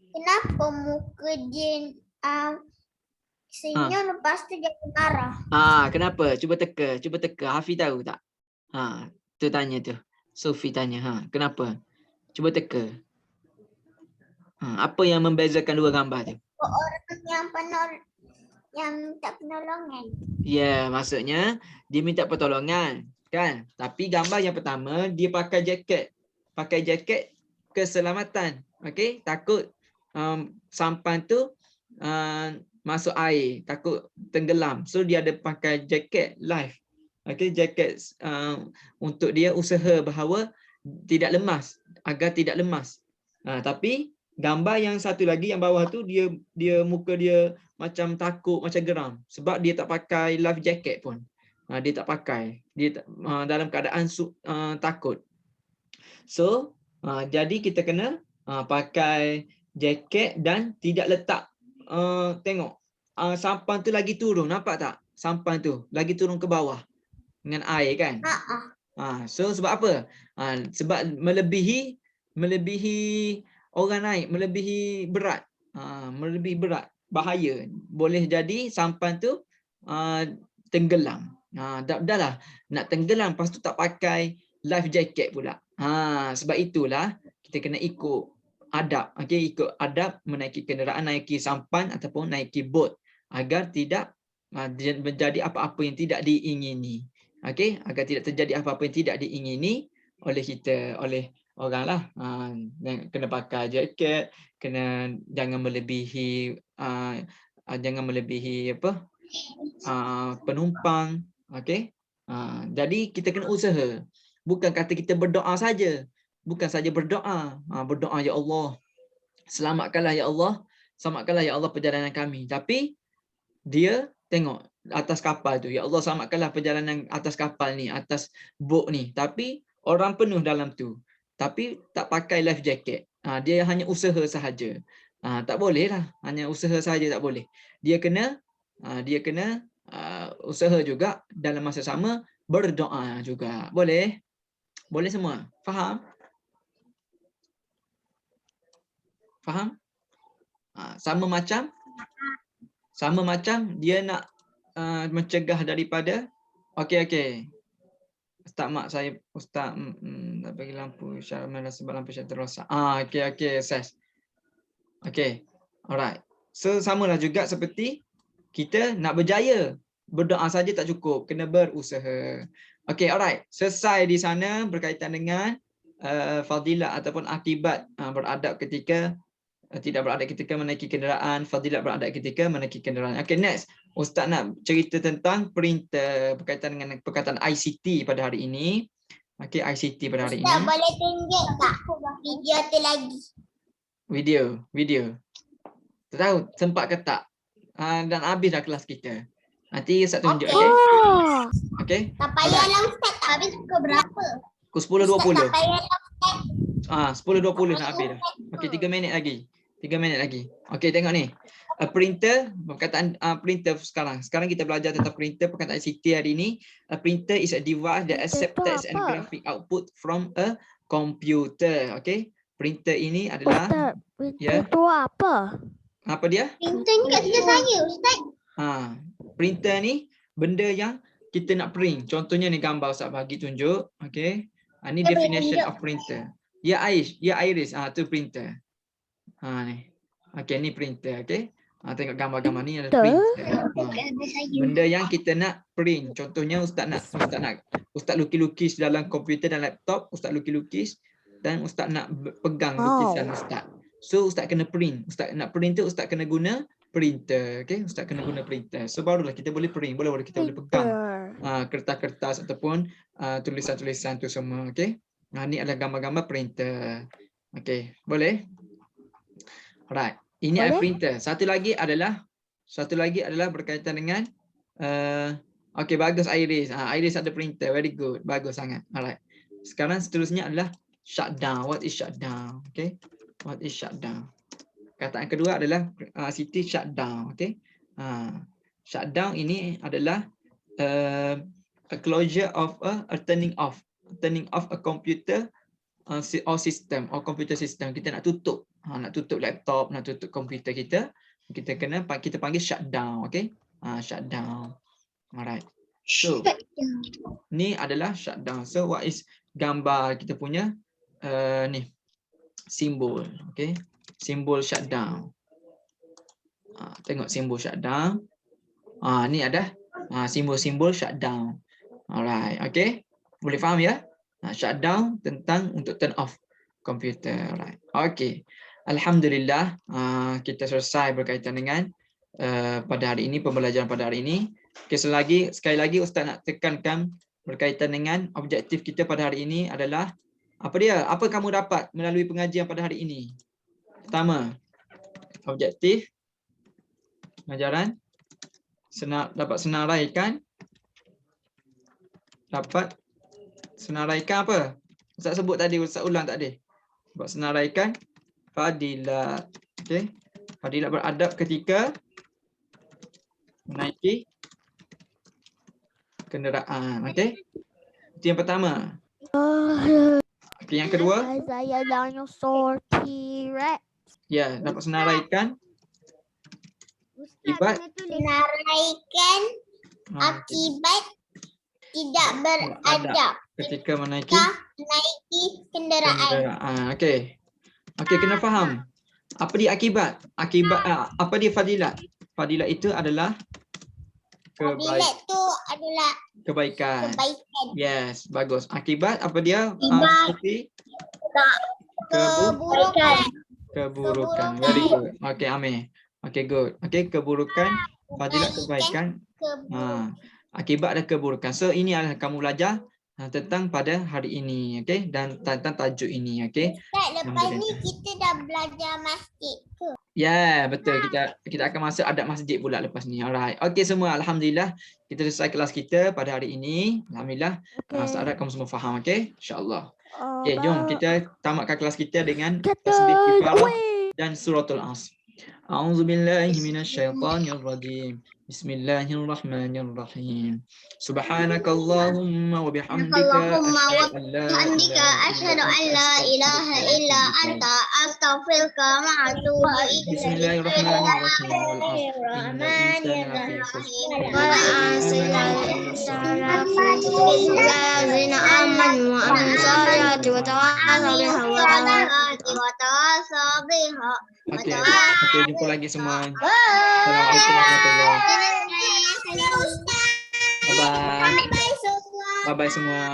Speaker 2: Kenapa muka dia senyum lepas tu jadi marah?
Speaker 1: Kenapa? Cuba teka. Hafiz tahu tak? Tu tanya tu. Sofi tanya. Kenapa? Cuba teka. Apa yang membezakan dua gambar tu?
Speaker 2: Orang yang minta penolongan.
Speaker 1: Ya, maksudnya dia minta pertolongan, kan? Tapi gambar yang pertama dia pakai jaket. Pakai jaket keselamatan. Okey, takut sampan tu masuk air, takut tenggelam. So dia ada pakai jaket life. Okey, jaket untuk dia usaha bahawa tidak lemas, agar tidak lemas. Tapi gambar yang satu lagi yang bawah tu dia muka dia macam takut, macam geram sebab dia tak pakai life jacket pun. Dia tak pakai. Dia dalam keadaan takut. So, jadi kita kena pakai jaket dan tidak letak tengok sampan tu lagi turun, nampak tak? Sampan tu lagi turun ke bawah dengan air kan? So sebab apa? Sebab melebihi orang naik, melebihi berat. Melebihi berat, bahaya. Boleh jadi sampan tu tenggelam. Dah lah nak tenggelam lepas tu tak pakai life jacket pula. Sebab itulah kita kena ikut adab. Okey, ikut adab menaiki kenderaan, naiki sampan ataupun naiki bot agar tidak menjadi apa-apa yang tidak diingini. Okey, agar tidak terjadi apa-apa yang tidak diingini oleh kita, oleh orang lah. Kena pakai jaket, kena jangan melebihi penumpang. Okey. Jadi kita kena usaha. Bukan kata kita berdoa saja. Bukan saja berdoa. Berdoa ya Allah, selamatkanlah ya Allah. Selamatkanlah ya Allah perjalanan kami. Tapi dia tengok atas kapal tu, ya Allah selamatkanlah perjalanan atas kapal ni, atas bot ni. Tapi orang penuh dalam tu. Tapi tak pakai life jacket. Dia hanya usaha sahaja. Tak boleh lah. Hanya usaha sahaja tak boleh. Dia kena usaha juga, dalam masa sama berdoa juga. Boleh? Boleh semua? Faham? Faham? Sama macam dia nak mencegah daripada okey. Ustaz mak saya ustaz tak bagi lampu isyarat sebab lampu isyarat terosak. Okey ses. Okey. Alright. So samalah juga seperti kita nak berjaya. Berdoa saja tak cukup, kena berusaha. Okey, alright. Selesai di sana berkaitan dengan fadilah ataupun akibat beradab ketika tidak beradab ketika menaiki kenderaan, fadilat beradab ketika menaiki kenderaan. Okay, next. Ustaz nak cerita tentang printer berkaitan dengan perkataan ICT pada hari ini. Okay, ICT pada hari ini.
Speaker 2: Ustaz boleh tunjuk tak video tu lagi?
Speaker 1: Video. Tak tahu sempat ke tak? Dan habis dah kelas kita. Nanti Ustaz tunjuk. Okay. Okay.
Speaker 2: Tak payahlah Ustaz, tak habis pukul berapa?
Speaker 1: Pukul 10.20.
Speaker 2: Tak payahlah Ustaz.
Speaker 1: 10.20 nak habis dah. Okay, 3 minit lagi. Okey, tengok ni. Printer, perkataan printer sekarang. Sekarang kita belajar tentang printer, perkataan ICT hari ini. A printer is a device that accepts text and graphic output from a computer. Okey. Printer ini adalah
Speaker 4: Printer tu apa?
Speaker 1: Apa dia?
Speaker 2: Printer ni kat sebelah saya Ustaz.
Speaker 1: Printer ni benda yang kita nak print. Contohnya ni gambar Ustaz bagi tunjuk. Okey. Ini definition of printer. Ya Iris, tu printer. Ni. Okey, ni printer, okey. Tengok gambar-gambar ni ada printer. Benda yang kita nak print. Contohnya Ustaz lukis-lukis dalam komputer dan laptop, Ustaz lukis-lukis dan Ustaz nak pegang lukisan Ustaz. So Ustaz kena print. Ustaz nak print tu Ustaz kena guna printer, okey. Ustaz kena guna printer. So barulah kita boleh print, boleh kita boleh pegang kertas-kertas ataupun tulisan-tulisan tu semua. Okey. Ni adalah gambar-gambar printer. Okey, boleh? Alright. Ini adalah
Speaker 4: Boleh.
Speaker 1: printer. Satu lagi adalah berkaitan dengan okey, bagus Iris. Iris ada printer. Very good. Bagus sangat. Alright. Sekarang seterusnya adalah shutdown. What is shutdown? Okay. What is shutdown? Kataan kedua adalah Siti shutdown. Okay. Shutdown ini adalah a closure of a turning off a computer or system or computer system. Kita nak tutup laptop, nak tutup komputer kita panggil shutdown. Okay. Shutdown. Alright. So ni adalah shutdown. So what is gambar kita punya ni simbol. Okay. Simbol shutdown. Tengok simbol shutdown. Ni ada simbol-simbol shutdown. Alright. Okay. Boleh faham ya? Shutdown tentang untuk turn off komputer. Alright. Okay. Alhamdulillah kita selesai berkaitan dengan pada hari ini, pembelajaran pada hari ini. Okay, sekali lagi Ustaz nak tekankan berkaitan dengan objektif kita pada hari ini adalah apa dia? Apa kamu dapat melalui pengajian pada hari ini? Pertama, objektif pengajaran dapat senaraikan apa? Ustaz sebut tadi, Ustaz ulang tadi. Dapat senaraikan fadilat. Okey. Fadilat beradab ketika menaiki kenderaan. Okey. Itu yang pertama. Okey, yang kedua.
Speaker 4: Saya dinosaur T-Rex.
Speaker 1: Ya, dapat senaraikan akibat
Speaker 2: akibat tidak beradab
Speaker 1: ketika menaiki
Speaker 2: kenderaan.
Speaker 1: Okey. Okey, kena faham. Apa dia akibat? Apa dia fadilat? Fadilat itu adalah
Speaker 2: Fadilat tu adalah
Speaker 1: kebaikan.
Speaker 2: kebaikan.
Speaker 1: Yes, bagus. Akibat apa dia?
Speaker 2: Akibat
Speaker 1: Seperti
Speaker 2: keburukan.
Speaker 1: Very good. Okey, Amir. Okey, good. Okey, keburukan, fadilat kebaikan. Akibat dan keburukan. So ini adalah kamu belajar tentang pada hari ini, okey, dan tentang tajuk ini, okey.
Speaker 2: Ustaz, lepas ni kita dah belajar masjid ke?
Speaker 1: Ya, betul. Kita akan masuk adab masjid pula lepas ni. Alright. Okey semua, alhamdulillah kita selesai kelas kita pada hari ini. Alhamdulillah. Saya harap kamu semua faham, okey? Insya-Allah. Okey, jom kita tamatkan kelas kita dengan tasbih kifarah dan suratul Asr. A'udzu billahi minasyaitonir rajim. Bismillahirrahmanirrahim. Subhanakallahumma wa bihamdika asyhadu an la ilaha illa anta astaghfiruka wa atubu ilaik. Okey, jumpa lagi semua. Assalamualaikum warahmatullahi wabarakatuh. Bye bye. Bye bye semua.